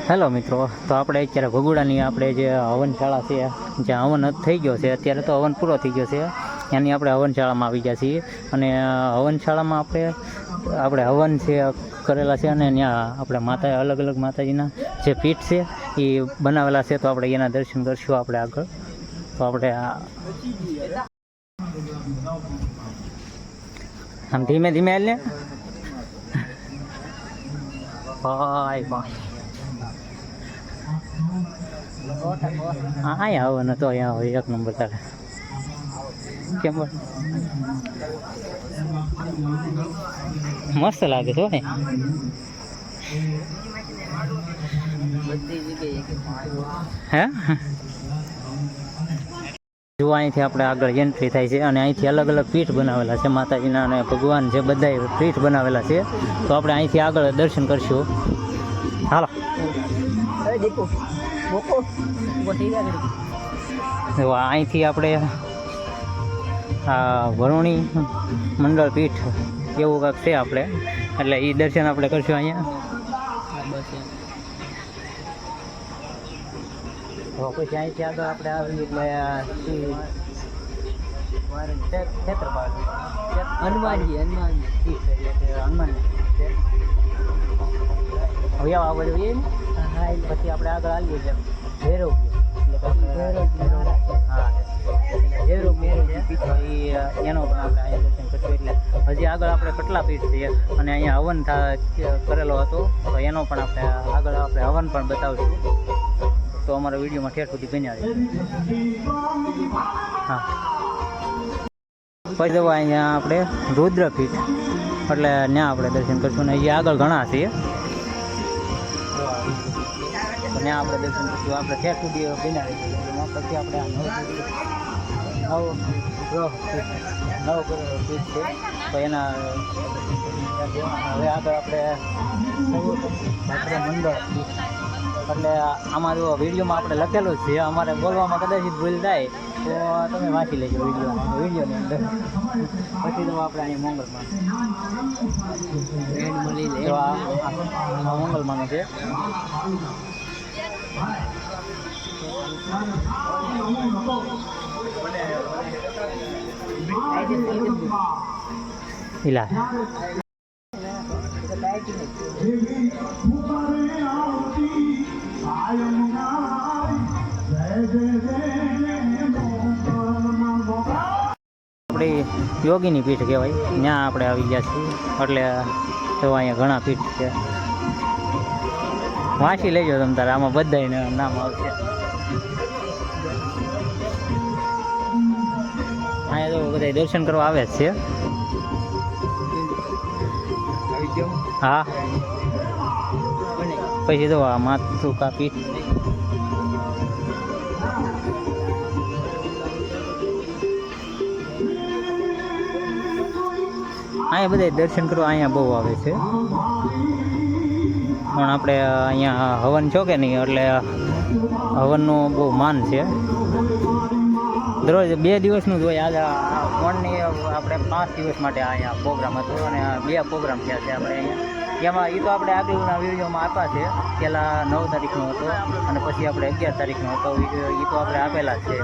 Hello મિત્રો, તો આપણે અત્યારે ભગુડાની આપણે જે હવનશાળા છે જ્યાં હવન થઈ ગયો છે, અત્યારે તો હવન પૂરો થઈ ગયો છે, ત્યાંની આપણે હવનશાળામાં આવી ગયા છીએ. અને હવનશાળામાં આપણે હવન છે કરેલા છે, અને ત્યાં આપણે માતા અલગ અલગ માતાજીના જે પીઠ છે એ બનાવેલા છે, તો આપણે એના દર્શન કરશું આપણે આગળ. તો આપણે આમ ધીમે ધીમે હાલ ને ભાઈ અહીંયા આવવાનો તો અહીંયા હોય એક નંબર તારે કેમ મસ્ત લાગે છે ભાઈ. હે જો અહીંથી આપણે આગળ એન્ટ્રી થાય છે, અને અહીંથી અલગ અલગ પીઠ બનાવેલા છે માતાજીના અને ભગવાન જે બધા પીઠ બનાવેલા છે. તો આપણે અહીંથી આગળ દર્શન કરશું. હાલો અહીંથી આપણે આ વરુણી મંડળ પીઠ એવું કાંઈક છે આપણે, એટલે એ દર્શન આપણે કરશું અહીંયા. પછી અહીંથી આગળ આપણે આવીએ એટલે ક્ષેત્રપાળ હનુમાનજી પીઠ એટલે હનુમાનજી હવે આ બાજુ એ પછી આપણે આગળ આવીએ છીએ ભૈરવ એનો પણ આપણે અહીંયા દર્શન કરશું. એટલે હજી આગળ આપણે કેટલા પીઠ છીએ, અને અહીંયા હવન કરેલો હતો તો એનો પણ આપણે આગળ આપણે હવન પણ બતાવશું. તો અમારા વિડીયોમાં ઠેર સુધી બન્યા છે. હા, પછી જવા અહીંયા આપણે રુદ્રપીઠ એટલે ત્યાં આપણે દર્શન કરશું. ને એ આગળ ઘણા છે, ત્યાં આપણે દર્શન કરશું. આપણે ઠેર સુધી બન્યા છે. પછી આપણે આ નવ પીઠ છે, તો એના હવે આગળ આપણે મંડળ એટલે આમાં જો વિડીયોમાં આપણે લખેલું જ છે, અમારે બોલવામાં કદાચ ભૂલ થાય તો તમે વાંચી લેજો વિડીયોની અંદર. પછી તો આપણે અહીંયા મંગળમાં છે. ઈલા આપણી યોગીની પીઠ કહેવાય, ત્યાં આપણે આવી ગયા છીએ. એટલે તો અહીંયા ઘણા પીઠ છે, વાંચી લેજો તમે તારે, આમાં બધાને નામ આવશે. અહીંયા તો બધા દર્શન કરવા આવે જ છે. હા, પછી તો આ માતુકા પીઠ અહીંયા બધા દર્શન કરવા અહીંયા બહુ આવે છે. પણ આપણે અહીંયા હવન છો કે નહીં, એટલે હવનનું બહુ માન છે. દરરોજ 2 દિવસનું જ હોય. આજે મોર્નિંગ આપણે 5 દિવસ માટે અહીંયા પ્રોગ્રામ હતો, અને 2 પ્રોગ્રામ થયા છે આપણે અહીંયા. એમાં એ તો આપણે આગળના વિડીયોમાં આપ્યા છે. પહેલાં 9 તારીખનો હતો, અને પછી આપણે 11 તારીખનો હતો. એ તો આપણે આપેલા છે.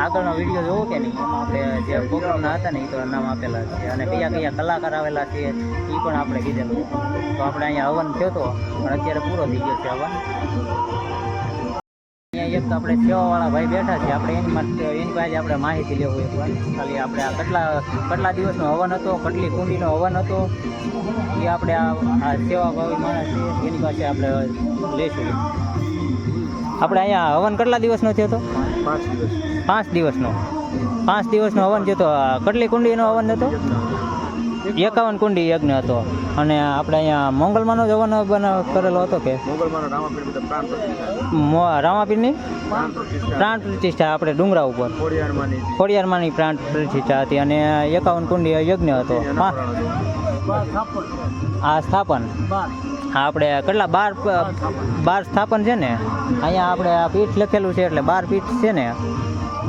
આગળનો વિડીયો જોવો કે નહીં, એમાં આપણે જે પ્રોગ્રામના હતા ને એ તો નામ આપેલા છે, અને કયા કયા કલાકાર આવેલા છે એ પણ આપણે કીધેલું. તો આપણે અહીંયા હવન થયો હતો, પણ અત્યારે પૂરો થઈ ગયો છે હવન. અહીંયા એક તો આપણે સેવાવાળા ભાઈ બેઠા છે, આપણે એની પાસે આપણે માહિતી લેવું એકવાર. ખાલી આપણે આ કેટલા દિવસનો હવન હતો, કેટલી કુંડીનો હવન હતો, એ આપણે આ સેવાભાવી માણસ છે એની પાસે આપણે લઈશું. આપણે અહીંયા હવન કેટલા દિવસનો થયો હતો? 5 દિવસનો. 5 દિવસનો હવન થયો હતો. કેટલી કુંડીનો હવન હતો? 51 કુંડી યજ્ઞ હતો. અને આપણે અહીંયા મંગલમાંનો જ હવન કરેલો હતો કે રામાપીરની પ્રાણ પ્રતિષ્ઠા આપણે ડુંગરા ઉપર ખોડિયારમાંની પ્રાણ પ્રતિષ્ઠા હતી, અને 51 કુંડી યજ્ઞ હતો. આ સ્થાપન આપણે કેટલા 12 સ્થાપન છે ને. અહીંયા આપણે આ પીઠ લખેલું છે, એટલે 12 પીઠ છે ને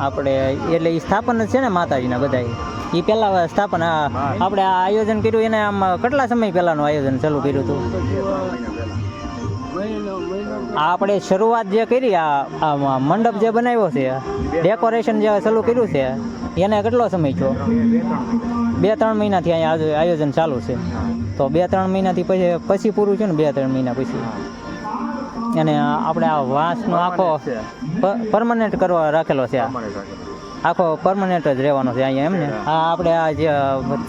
આપણે, એટલે એ સ્થાપન જ છે ને માતાજીના બધા. એ પહેલા સ્થાપન આપણે આ આયોજન કર્યું એને આમ કેટલા સમય પહેલાનું આયોજન ચાલુ કર્યું હતું? આ આપણે શરૂઆત જે કરી આ મંડપ જે બનાવ્યો છે, ડેકોરેશન જે ચાલુ કર્યું છે, એને કેટલો સમય થયો? 2-3 મહિનાથી અહીંયા આયોજન ચાલુ છે. તો 2-3 મહિનાથી પછી પૂરું છે ને, 2-3 મહિના પછી. અને આપણે આ વાંસનો આખો પરમનન્ટ કરવા રાખેલો છે. આખો પરમનન્ટ જ રહેવાનો છે અહીંયા, એમને? હા, આપણે આ જે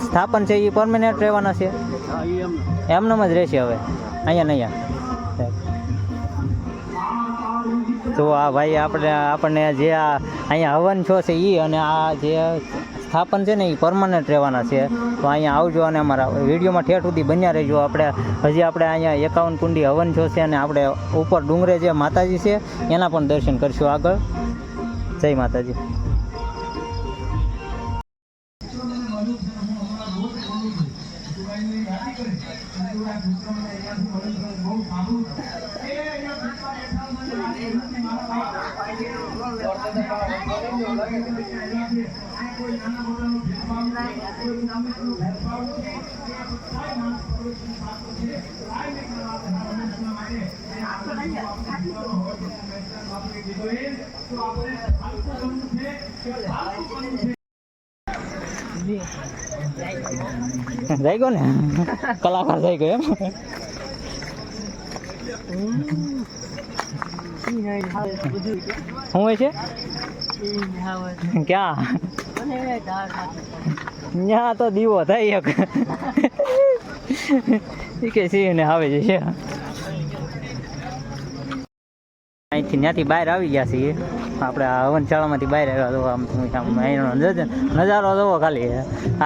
સ્થાપન છે એ પરમનન્ટ રહેવાના છે, એમનેમ જ રહેશે હવે અહીંયા ને અહીંયા. તો આ ભાઈ આપણને જે આ અહીંયા હવન છો છે એ અને આ જે સ્થાપન છે ને એ પરમનન્ટ રહેવાના છે. તો અહીંયા આવજો અને અમારા વિડીયોમાં ઠેઠ સુધી બન્યા રહેજો. આપણે અહીંયા 51 કુંડી હવન છો છે અને આપણે ઉપર ડુંગરે જે માતાજી છે એના પણ દર્શન કરશું આગળ. જય માતાજી. જઈ ગયો ને, કલાકાર જઈ ગયો એમ. શું હોય છે ક્યાં? ત્યાં તો દીવો થાય એક કે સિંહ ને આવે છે. અહીંથી ત્યાંથી બહાર આવી ગયા છીએ આપણે. આ હવનશાળામાંથી બહાર આવ્યા. તો આમ અહીંનો નજારો જોવો ખાલી.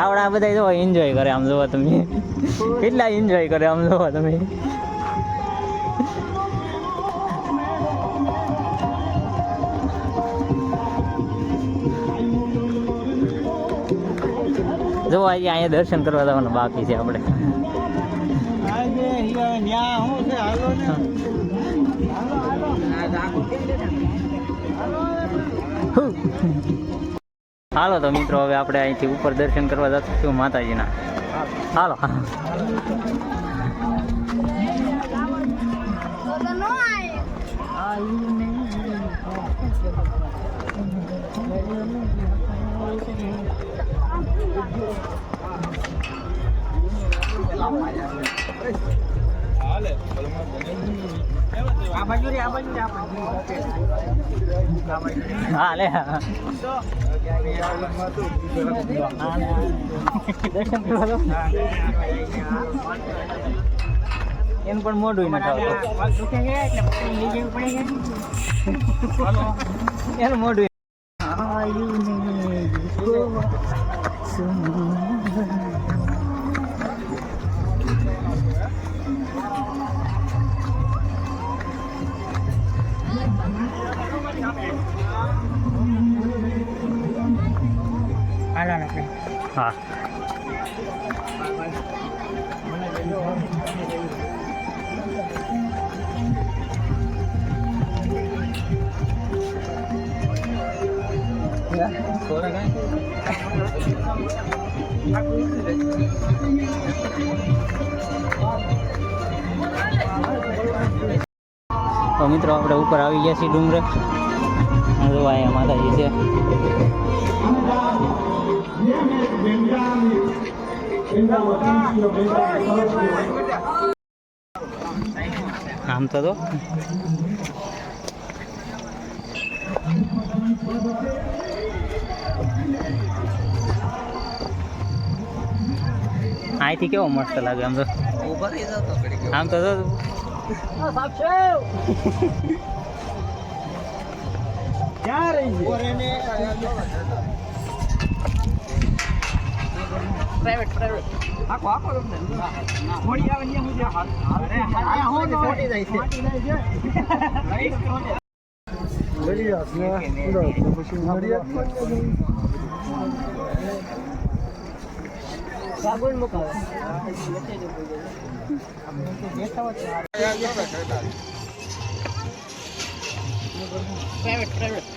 આવડા બધા જોવો એન્જોય કરે. આમ જોવો તમે કેટલા એન્જોય કરે. આમ જોવો તમે. જો અહીંયા દર્શન કરવા જવાનું બાકી છે આપણે. હાલો તો મિત્રો, હવે આપણે અહીંથી ઉપર દર્શન કરવા જશું માતાજીના. હાલો. હા લે દર્શન કરવા દો. એનું પણ મોઢું એનું મોઢું હા. તો મિત્રો આપણે ઉપર આવી ગયા છીએ ડુંગરે. અહીંયા માતાજી છે. આમ તો અહીંથી કેવો મસ્ત લાગે. આમ તો આમ તો પ્રાઇવેટ આખો મોડી આવે ને હું મોટી જાય છે. પ્રાઇવેટ